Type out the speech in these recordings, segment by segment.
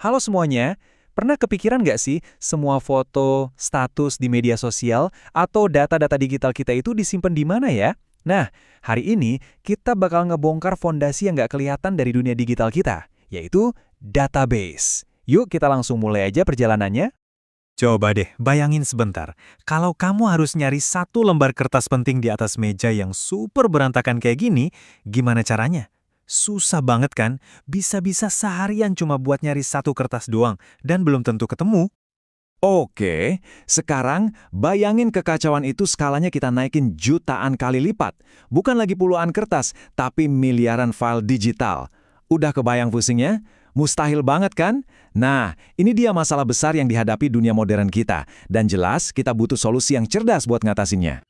Halo semuanya, pernah kepikiran nggak sih semua foto, status di media sosial, atau data-data digital kita itu disimpan di mana ya? Nah, hari ini kita bakal ngebongkar fondasi yang nggak kelihatan dari dunia digital kita, yaitu database. Yuk kita langsung mulai aja perjalanannya. Coba deh, bayangin sebentar. Kalau kamu harus nyari satu lembar kertas penting di atas meja yang super berantakan kayak gini, gimana caranya? Susah banget kan? Bisa-bisa seharian cuma buat nyari satu kertas doang, dan belum tentu ketemu. Oke, sekarang bayangin kekacauan itu skalanya kita naikin jutaan kali lipat. Bukan lagi puluhan kertas, tapi miliaran file digital. Udah kebayang pusingnya? Mustahil banget kan? Nah, ini dia masalah besar yang dihadapi dunia modern kita. Dan jelas kita butuh solusi yang cerdas buat ngatasinnya.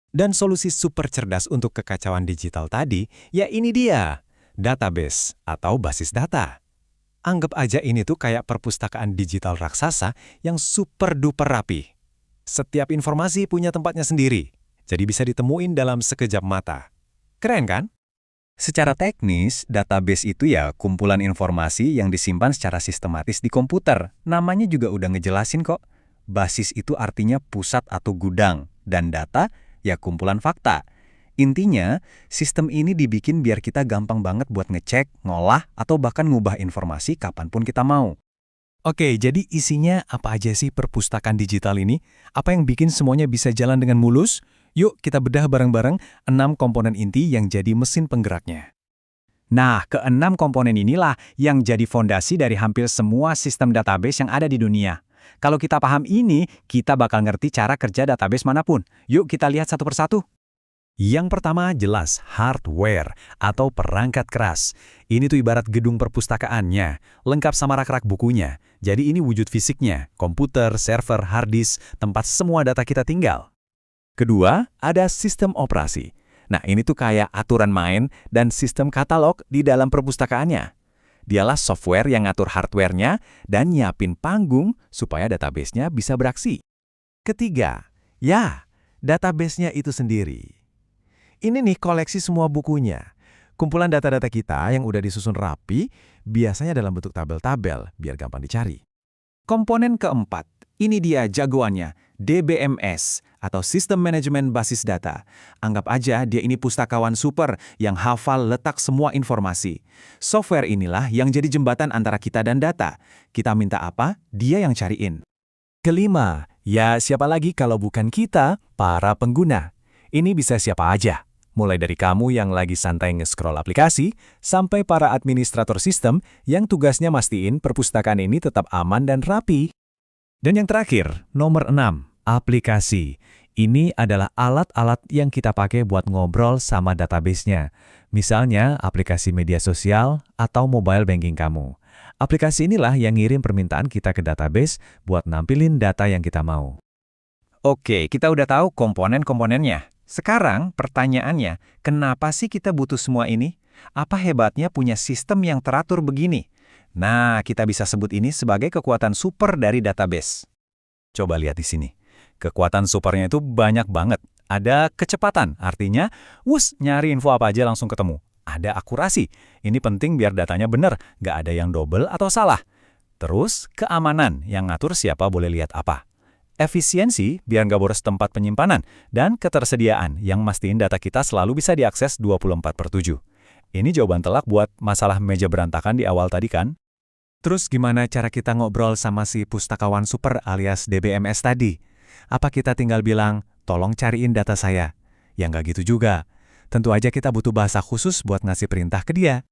Dan solusi super cerdas untuk kekacauan digital tadi, ya ini dia, database atau basis data. Anggap aja ini tuh kayak perpustakaan digital raksasa yang super duper rapi. Setiap informasi punya tempatnya sendiri, jadi bisa ditemuin dalam sekejap mata. Keren kan? Secara teknis, database itu ya kumpulan informasi yang disimpan secara sistematis di komputer. Namanya juga udah ngejelasin kok. Basis itu artinya pusat atau gudang, dan data ya kumpulan fakta. Intinya, sistem ini dibikin biar kita gampang banget buat ngecek, ngolah, atau bahkan ngubah informasi kapanpun kita mau. Oke, jadi isinya apa aja sih perpustakaan digital ini? Apa yang bikin semuanya bisa jalan dengan mulus? Yuk kita bedah bareng-bareng 6 komponen inti yang jadi mesin penggeraknya. Nah, keenam komponen inilah yang jadi fondasi dari hampir semua sistem database yang ada di dunia. Kalau kita paham ini, kita bakal ngerti cara kerja database manapun. Yuk kita lihat satu persatu. Yang pertama jelas hardware atau perangkat keras. Ini tuh ibarat gedung perpustakaannya, lengkap sama rak-rak bukunya. Jadi ini wujud fisiknya, komputer, server, hard disk, tempat semua data kita tinggal. Kedua, ada sistem operasi. Nah ini tuh kayak aturan main dan sistem katalog di dalam perpustakaannya. Dialah software yang ngatur hardware-nya dan nyiapin panggung supaya database-nya bisa beraksi. Ketiga, ya, database-nya itu sendiri. Ini nih koleksi semua bukunya. Kumpulan data-data kita yang udah disusun rapi, biasanya dalam bentuk tabel-tabel, biar gampang dicari. Komponen keempat, ini dia jagoannya, DBMS, atau Sistem Manajemen Basis Data. Anggap aja dia ini pustakawan super yang hafal letak semua informasi. Software inilah yang jadi jembatan antara kita dan data. Kita minta apa, dia yang cariin. Kelima, ya siapa lagi kalau bukan kita, para pengguna. Ini bisa siapa aja, mulai dari kamu yang lagi santai nge-scroll aplikasi, sampai para administrator sistem yang tugasnya mastiin perpustakaan ini tetap aman dan rapi. Dan yang terakhir, nomor 6, aplikasi. Ini adalah alat-alat yang kita pakai buat ngobrol sama database-nya. Misalnya aplikasi media sosial atau mobile banking kamu. Aplikasi inilah yang ngirim permintaan kita ke database buat nampilin data yang kita mau. Oke, kita udah tahu komponen-komponennya. Sekarang pertanyaannya, kenapa sih kita butuh semua ini? Apa hebatnya punya sistem yang teratur begini? Nah, kita bisa sebut ini sebagai kekuatan super dari database. Coba lihat di sini. Kekuatan supernya itu banyak banget. Ada kecepatan, artinya, nyari info apa aja langsung ketemu. Ada akurasi, ini penting biar datanya benar, nggak ada yang double atau salah. Terus, keamanan yang ngatur siapa boleh lihat apa. Efisiensi biar nggak boros tempat penyimpanan, dan ketersediaan yang mastiin data kita selalu bisa diakses 24/7. Ini jawaban telak buat masalah meja berantakan di awal tadi kan? Terus gimana cara kita ngobrol sama si pustakawan super alias DBMS tadi? Apa kita tinggal bilang, tolong cariin data saya? Ya nggak gitu juga. Tentu aja kita butuh bahasa khusus buat ngasih perintah ke dia.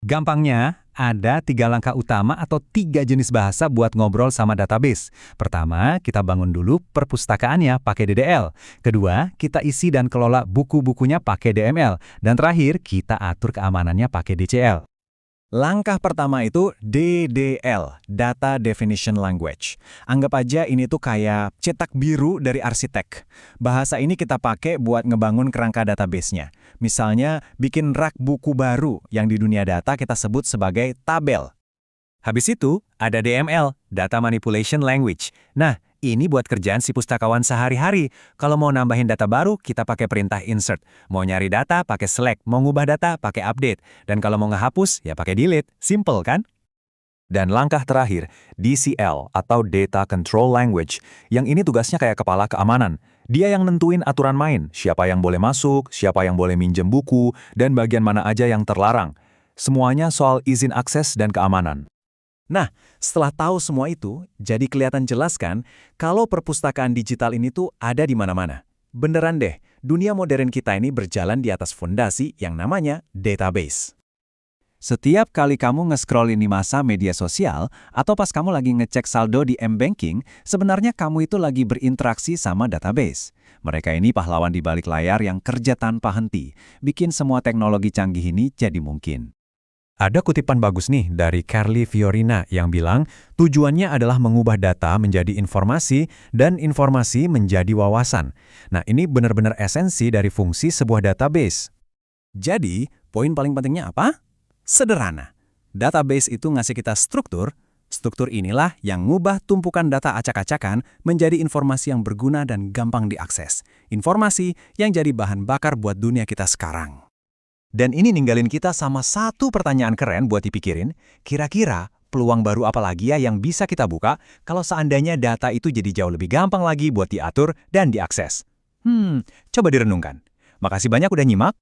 Gampangnya, ada 3 langkah utama atau 3 jenis bahasa buat ngobrol sama database. Pertama, kita bangun dulu perpustakaannya pakai DDL. Kedua, kita isi dan kelola buku-bukunya pakai DML. Dan terakhir, kita atur keamanannya pakai DCL. Langkah pertama itu DDL, Data Definition Language. Anggap aja ini tuh kayak cetak biru dari arsitek. Bahasa ini kita pakai buat ngebangun kerangka database-nya. Misalnya, bikin rak buku baru yang di dunia data kita sebut sebagai tabel. Habis itu, ada DML, Data Manipulation Language. Nah, ini buat kerjaan si pustakawan sehari-hari. Kalau mau nambahin data baru, kita pakai perintah insert. Mau nyari data, pakai select. Mau ngubah data, pakai update. Dan kalau mau ngehapus, ya pakai delete. Simple kan? Dan langkah terakhir, DCL atau Data Control Language, yang ini tugasnya kayak kepala keamanan. Dia yang nentuin aturan main, siapa yang boleh masuk, siapa yang boleh minjem buku, dan bagian mana aja yang terlarang. Semuanya soal izin akses dan keamanan. Nah, setelah tahu semua itu, jadi kelihatan jelas kan kalau perpustakaan digital ini tuh ada di mana-mana. Beneran deh, dunia modern kita ini berjalan di atas fondasi yang namanya database. Setiap kali kamu nge-scroll ini masa media sosial, atau pas kamu lagi ngecek saldo di M-Banking, sebenarnya kamu itu lagi berinteraksi sama database. Mereka ini pahlawan di balik layar yang kerja tanpa henti, bikin semua teknologi canggih ini jadi mungkin. Ada kutipan bagus nih dari Carly Fiorina yang bilang tujuannya adalah mengubah data menjadi informasi dan informasi menjadi wawasan. Nah, ini benar-benar esensi dari fungsi sebuah database. Jadi, poin paling pentingnya apa? Sederhana. Database itu ngasih kita struktur. Struktur inilah yang ngubah tumpukan data acak-acakan menjadi informasi yang berguna dan gampang diakses. Informasi yang jadi bahan bakar buat dunia kita sekarang. Dan ini ninggalin kita sama satu pertanyaan keren buat dipikirin. Kira-kira peluang baru apa lagi ya yang bisa kita buka kalau seandainya data itu jadi jauh lebih gampang lagi buat diatur dan diakses? Coba direnungkan. Makasih banyak udah nyimak.